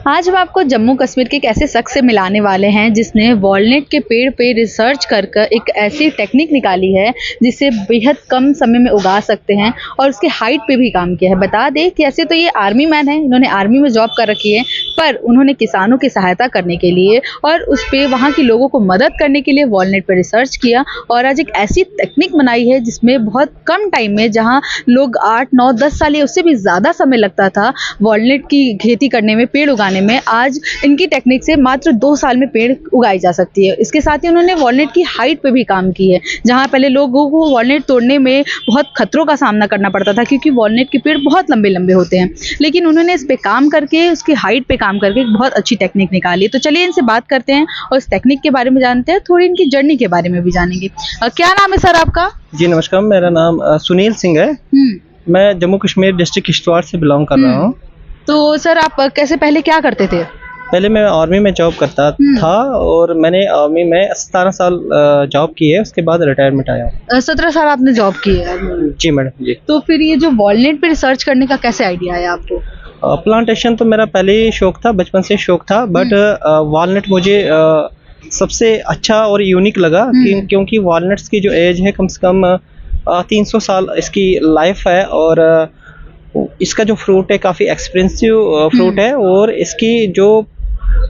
आज हम आपको जम्मू कश्मीर के एक ऐसे शख्स से मिलाने वाले हैं जिसने वॉलनट के पेड़ पे रिसर्च कर एक ऐसी टेक्निक निकाली है जिसे बेहद कम समय में उगा सकते हैं और उसके हाइट पे भी काम किया है। बता दें कि ऐसे तो ये आर्मी मैन है, इन्होंने आर्मी में जॉब कर रखी है, पर उन्होंने किसानों की सहायता करने के लिए और उस पे वहाँ के लोगों को मदद करने के लिए वॉलनट पर रिसर्च किया और आज एक ऐसी टेक्निक बनाई है जिसमें बहुत कम टाइम में, जहाँ लोग 8, 9, 10 साल या उससे भी ज़्यादा समय लगता था वॉलनट की खेती करने में, पेड़ उगाने में, आज इनकी टेक्निक से मात्र 2 साल में पेड़ उगाई जा सकती है। इसके साथ ही उन्होंने वॉलनट की हाइट पे भी काम की है, जहाँ पहले लोगों को वॉलनट तोड़ने में बहुत खतरों का सामना करना पड़ता था क्योंकि वॉलनट के पेड़ बहुत लंबे लंबे होते हैं, लेकिन उन्होंने इस पे काम करके, उसकी हाइट पे काम करके एक बहुत अच्छी टेक्निक निकाली। तो चलिए इनसे बात करते हैं और इस टेक्निक के बारे में जानते हैं, थोड़ी इनकी जर्नी के बारे में भी जानेंगे। क्या नाम है सर आपका? जी नमस्कार, मेरा नाम सुनील सिंह है। मैं जम्मू कश्मीर डिस्ट्रिक्ट किश्तवाड़ से बिलोंग कर रहा हूँ। तो सर आप कैसे, पहले क्या करते थे? पहले मैं आर्मी में जॉब करता था और मैंने आर्मी में 17 साल जॉब की है, उसके बाद रिटायरमेंट आया। 17 साल आपने जॉब की है? जी मैडम जी। तो फिर ये जो वॉलनट पे रिसर्च करने का कैसे आइडिया आया आपको? प्लांटेशन तो मेरा पहले ही शौक था, बचपन से शौक था, बट वॉलनट मुझे सबसे अच्छा और यूनिक लगा क्योंकि वॉलनट्स की जो एज है कम से कम 300 साल इसकी लाइफ है और इसका जो फ्रूट है काफ़ी एक्सपेंसिव फ्रूट है और इसकी जो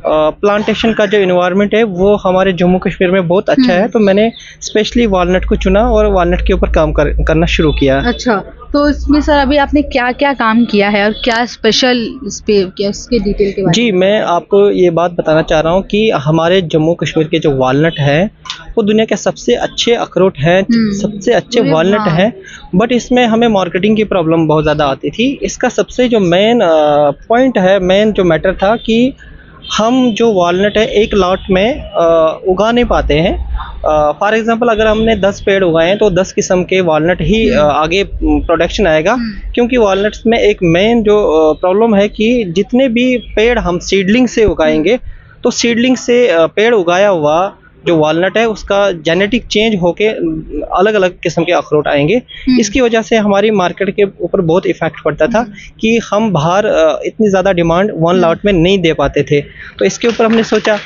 प्लांटेशन का जो इन्वायरमेंट है वो हमारे जम्मू कश्मीर में बहुत अच्छा है। तो मैंने स्पेशली वॉलनट को चुना और वॉलनट के ऊपर काम करना शुरू किया। अच्छा, तो इसमें सर अभी आपने क्या क्या काम किया है और क्या स्पेशल इस पे क्या, उसके डिटेल के बारे में? जी, मैं आपको ये बात बताना चाह रहा हूँ कि हमारे जम्मू कश्मीर के जो वॉलनट है वो दुनिया के सबसे अच्छे अखरोट हैं, सबसे अच्छे वॉलनट हैं, बट इसमें हमें मार्केटिंग की प्रॉब्लम बहुत ज़्यादा आती थी। इसका सबसे जो मेन पॉइंट है, मेन जो मैटर था कि हम जो वॉलनट है एक लॉट में उगा नहीं पाते हैं। फॉर एग्जांपल अगर हमने 10 पेड़ उगाए हैं तो 10 किस्म के वॉलनट ही आगे प्रोडक्शन आएगा, क्योंकि वॉलनट्स में एक मेन जो प्रॉब्लम है कि जितने भी पेड़ हम सीडलिंग से उगाएंगे तो सीडलिंग से पेड़ उगाया हुआ जो वॉलनट है उसका जेनेटिक चेंज होके अलग अलग किस्म के अखरोट आएंगे। इसकी वजह से हमारी मार्केट के ऊपर बहुत इफेक्ट पड़ता था कि हम बाहर इतनी ज़्यादा डिमांड 1 लॉट में नहीं दे पाते थे। तो इसके ऊपर हमने सोचा।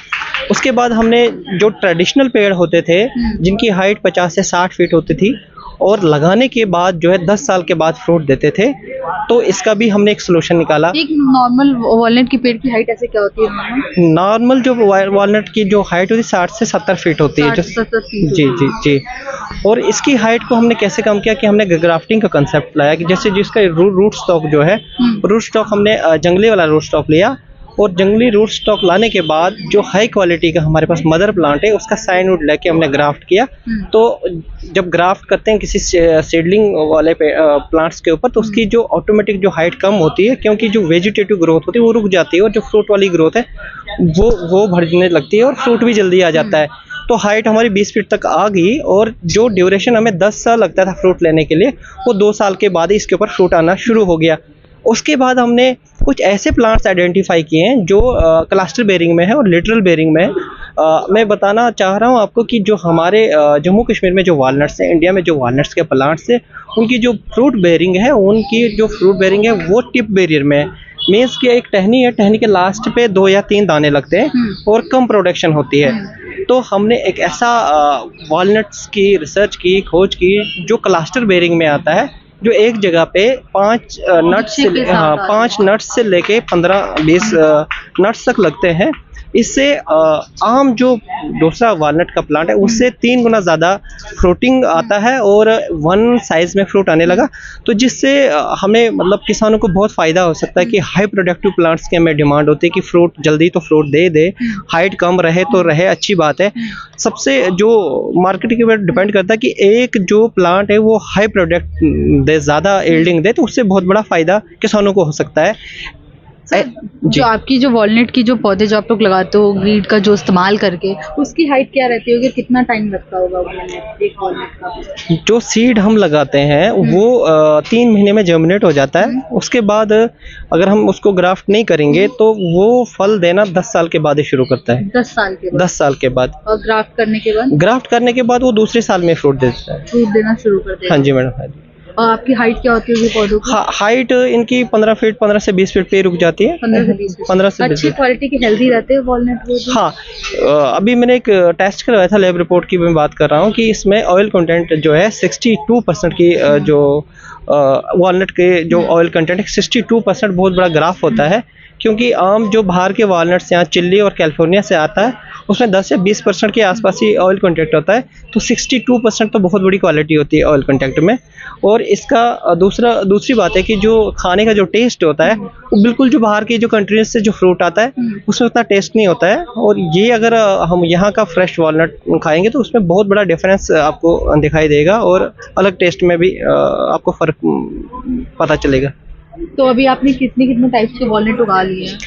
उसके बाद हमने जो ट्रेडिशनल पेड़ होते थे जिनकी हाइट 50 से 60 फीट होती थी और लगाने के बाद जो है 10 साल के बाद फ्रूट देते थे, तो इसका भी हमने एक सोल्यूशन निकाला। एक नॉर्मल वॉलनट की पेड़ की हाइट ऐसे क्या होती है? नॉर्मल जो वॉलनट की जो हाइट होती है 60 से 70 फीट होती है। 70 फीट। जी जी जी। और इसकी हाइट को हमने कैसे कम किया कि हमने ग्राफ्टिंग का कंसेप्ट लाया कि जैसे जिसका रूट स्टॉक जो है, रूट स्टॉक हमने जंगली वाला रूट स्टॉक लिया और जंगली रूट स्टॉक लाने के बाद जो हाई क्वालिटी का हमारे पास मदर प्लांट है उसका साइनवुड लेके हमने ग्राफ्ट किया। तो जब ग्राफ्ट करते हैं किसी सीडलिंग वाले प्लांट्स के ऊपर तो उसकी जो ऑटोमेटिक जो हाइट कम होती है, क्योंकि जो वेजिटेटिव ग्रोथ होती है वो रुक जाती है और जो फ्रूट वाली ग्रोथ है वो बढ़ने लगती है और फ्रूट भी जल्दी आ जाता है। तो हाइट हमारी 20 फीट तक आ गई और जो ड्यूरेशन हमें 10 साल लगता था फ्रूट लेने के लिए वो 2 साल के बाद ही इसके ऊपर फ्रूट आना शुरू हो गया। उसके बाद हमने कुछ ऐसे प्लांट्स आइडेंटिफाई किए हैं जो क्लस्टर बेरिंग में है और लिटरल बेरिंग में है। मैं बताना चाह रहा हूँ आपको कि जो हमारे जम्मू कश्मीर में जो वॉलनट्स हैं, इंडिया में जो वॉलनट्स के प्लांट्स हैं, उनकी जो फ्रूट बेरिंग है, उनकी जो फ्रूट बेरिंग है वो टिप बेरियर में है। मीन्स की एक टहनी है, टहनी के लास्ट पे 2 या 3 दाने लगते हैं और कम प्रोडक्शन होती है। तो हमने एक ऐसा वॉलनट्स की रिसर्च की, खोज की जो क्लस्टर बेरिंग में आता है, जो एक जगह पे 5 नट्स से लेके 15-20 नट्स तक लगते हैं। इससे आम जो दूसरा वॉलनट का प्लांट है उससे 3 गुना ज़्यादा फ्रूटिंग आता है और 1 साइज़ में फ्रूट आने लगा। तो जिससे हमें मतलब किसानों को बहुत फ़ायदा हो सकता है कि हाई प्रोडक्टिव प्लांट्स की हमें डिमांड होती है कि फ्रूट जल्दी तो फ्रूट दे, हाइट कम रहे तो रहे, अच्छी बात है। सबसे जो मार्केट के ऊपर डिपेंड करता है कि एक जो प्लांट है वो हाई प्रोडक्ट दे, ज़्यादा यील्डिंग दे, तो उससे बहुत बड़ा फ़ायदा किसानों को हो सकता है। जो आपकी जो वॉलनट की जो पौधे जो आप लोग लगाते हो ग्रीड का जो इस्तेमाल करके, उसकी हाइट क्या रहती होगी, कितना टाइम लगता होगा एक वॉलनट का? जो सीड हम लगाते हैं वो 3 महीने में जर्मिनेट हो जाता है। उसके बाद अगर हम उसको ग्राफ्ट नहीं करेंगे तो वो फल देना 10 साल के बाद ही शुरू करता है। 10 साल के बाद? 10 साल के बाद। और ग्राफ्ट करने के बाद? ग्राफ्ट करने के बाद वो दूसरे साल में फ्रूट देता है, फ्रूट देना शुरू कर देता है। हाँ जी मैडम, हाँ जी। और आपकी हाइट क्या होती होगी पौधों की? हाइट इनकी 15 फीट 15 से 20 फीट पे रुक जाती है। 15 से 20 फीट। 15 से 20 अच्छी फीट। क्वालिटी के हेल्दी रहते हैं वॉलनट वो जो? हाँ, अभी मैंने एक टेस्ट करवाया था, लैब रिपोर्ट की मैं बात कर रहा हूँ कि इसमें ऑयल कंटेंट जो है 62% की जो वॉलनट के जो ऑयल कंटेंट है 62% बहुत बड़ा ग्राफ होता है, क्योंकि आम जो बाहर के वॉलनट्स यहाँ चिल्ली और कैलिफोर्निया से आता है उसमें 10 से 20% के आसपास ही ऑयल कंटेंट होता है, तो 62% तो बहुत बड़ी क्वालिटी होती है ऑयल कंटेंट में। और इसका दूसरी बात है कि जो खाने का जो टेस्ट होता है वो बिल्कुल जो बाहर की जो कंट्रीज से जो फ्रूट आता है उसमें उतना टेस्ट नहीं होता है, और ये अगर हम यहाँ का फ्रेश वॉलनट खाएंगे तो उसमें बहुत बड़ा डिफरेंस आपको दिखाई देगा और अलग टेस्ट में भी आपको फ़र्क पता चलेगा। तो अभी आपने कितने टाइप्स के वॉलनट उगा लिए हैं?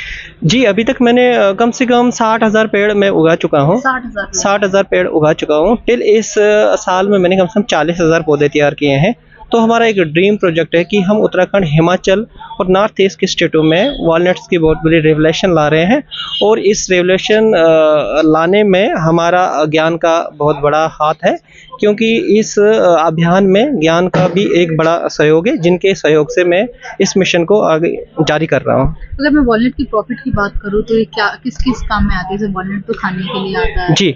जी, अभी तक मैंने कम से कम 60,000 पेड़ मैं उगा चुका हूँ। 60,000 पेड़ उगा चुका हूँ। टिल इस साल में मैंने कम से कम 40,000 पौधे तैयार किए हैं। तो हमारा एक ड्रीम प्रोजेक्ट है कि हम उत्तराखंड, हिमाचल और नॉर्थ ईस्ट के स्टेटों में वॉलनट्स की बहुत बड़ी रेवोल्यूशन ला रहे हैं, और इस रेवोल्यूशन लाने में हमारा ज्ञान का बहुत बड़ा हाथ है, क्योंकि इस अभियान में ज्ञान का भी एक बड़ा सहयोग है, जिनके सहयोग से मैं इस मिशन को आगे जारी कर रहा हूँ। अगर मैं वॉलनट की प्रॉफिट की बात करूँ तो ये क्या किस काम में आती है? वॉलनट तो खाने के लिए आता है। जी,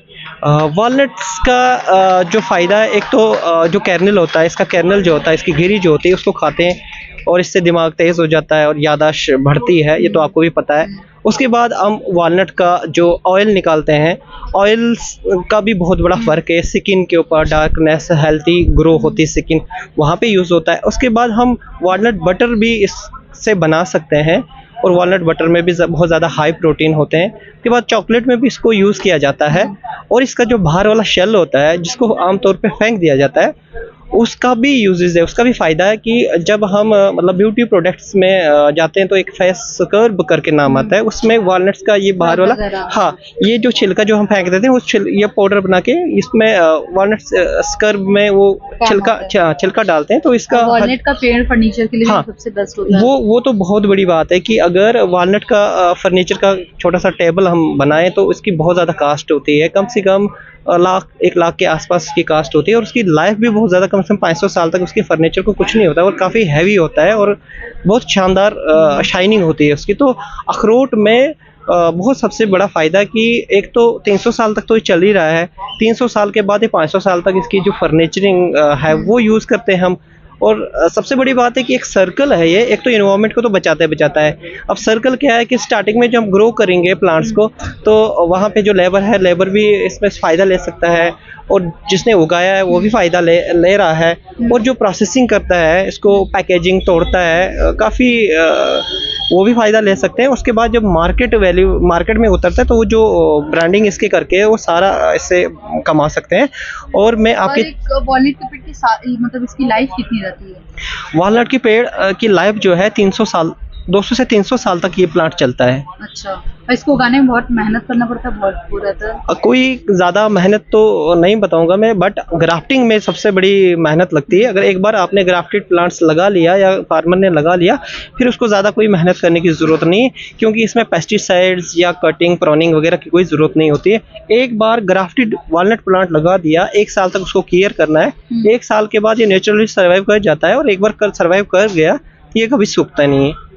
वॉलनट्स का जो फ़ायदा है, एक तो जो कर्नल होता है, इसका कर्नल जो होता है, इसकी गिरी जो होती है उसको खाते हैं और इससे दिमाग तेज़ हो जाता है और याददाश्त बढ़ती है, ये तो आपको भी पता है। उसके बाद हम वॉलनट का जो ऑयल निकालते हैं, ऑयल का भी बहुत बड़ा फ़र्क है। स्किन के ऊपर डार्कनेस, हेल्थी ग्रो होती है स्किन, वहाँ पे यूज़ होता है। उसके बाद हम वॉलनट बटर भी इससे बना सकते हैं, और वॉलनट बटर में भी बहुत ज़्यादा हाई प्रोटीन होते हैं। उसके बाद चॉकलेट में भी इसको यूज़ किया जाता है, और इसका जो बाहर वाला शेल होता है जिसको आमतौर पे फेंक दिया जाता है, उसका भी यूजेस है, उसका भी फ़ायदा है कि जब हम मतलब ब्यूटी प्रोडक्ट्स में जाते हैं तो एक फेस स्क्रब करके नाम आता है, उसमें वॉलनट्स का ये बाहर वाला, हाँ, ये जो छिलका जो हम फेंक देते हैं उस ये पाउडर बना के इसमें वॉलनट स्क्रब में वो छिलका डालते हैं, तो इसका वॉलनट का पेड़ फर्नीचर के लिए सबसे बेस्ट होता है। वो तो बहुत बड़ी बात है कि अगर वॉलनट का फर्नीचर का छोटा सा टेबल हम बनाएं तो इसकी बहुत ज़्यादा कास्ट होती है, कम से कम 1 लाख के आसपास की कास्ट होती है, और उसकी लाइफ भी बहुत ज़्यादा, कम से कम 500 साल तक उसके फर्नीचर को कुछ नहीं होता है, और काफ़ी हैवी होता है और बहुत शानदार शाइनिंग होती है उसकी। तो अखरोट में बहुत सबसे बड़ा फ़ायदा कि एक तो 300 साल तक तो ये चल ही रहा है, 300 साल के बाद ये 500 साल तक इसकी जो फर्नीचरिंग है वो यूज़ करते हैं हम। और सबसे बड़ी बात है कि एक सर्कल है ये, एक तो इन्वायरमेंट को तो बचाता है। अब सर्कल क्या है कि स्टार्टिंग में जब हम ग्रो करेंगे प्लांट्स को, तो वहाँ पे जो लेबर है, लेबर भी इसमें फ़ायदा ले सकता है, और जिसने उगाया है वो भी फ़ायदा ले रहा है, और जो प्रोसेसिंग करता है, इसको पैकेजिंग तोड़ता है, काफ़ी वो भी फ़ायदा ले सकते हैं। उसके बाद जब मार्केट में उतरता है तो वो जो ब्रांडिंग इसके करके वो सारा इससे कमा सकते हैं। और मैं आपके वॉलनट के पेड़ की मतलब इसकी लाइफ कितनी रहती है? वॉलनट के पेड़ की लाइफ जो है 300 साल, 200 से 300 साल तक ये प्लांट चलता है। अच्छा, इसको उगाने में बहुत मेहनत करना पड़ता है, बहुत वो रहता है? कोई ज़्यादा मेहनत तो नहीं बताऊंगा मैं, बट ग्राफ्टिंग में सबसे बड़ी मेहनत लगती है। अगर एक बार आपने ग्राफ्टेड प्लांट्स लगा लिया या फार्मर ने लगा लिया, फिर उसको ज़्यादा कोई मेहनत करने की ज़रूरत नहीं है, क्योंकि इसमें पेस्टिसाइड्स या कटिंग, प्रोनिंग वगैरह की कोई ज़रूरत नहीं होती है। एक बार ग्राफ्टेड वॉलनट प्लांट लगा दिया, 1 साल तक उसको केयर करना है, 1 साल के बाद ये नेचुरली सर्वाइव कर जाता है, और एक बार सर्वाइव कर गया तो ये कभी सूखता नहीं है।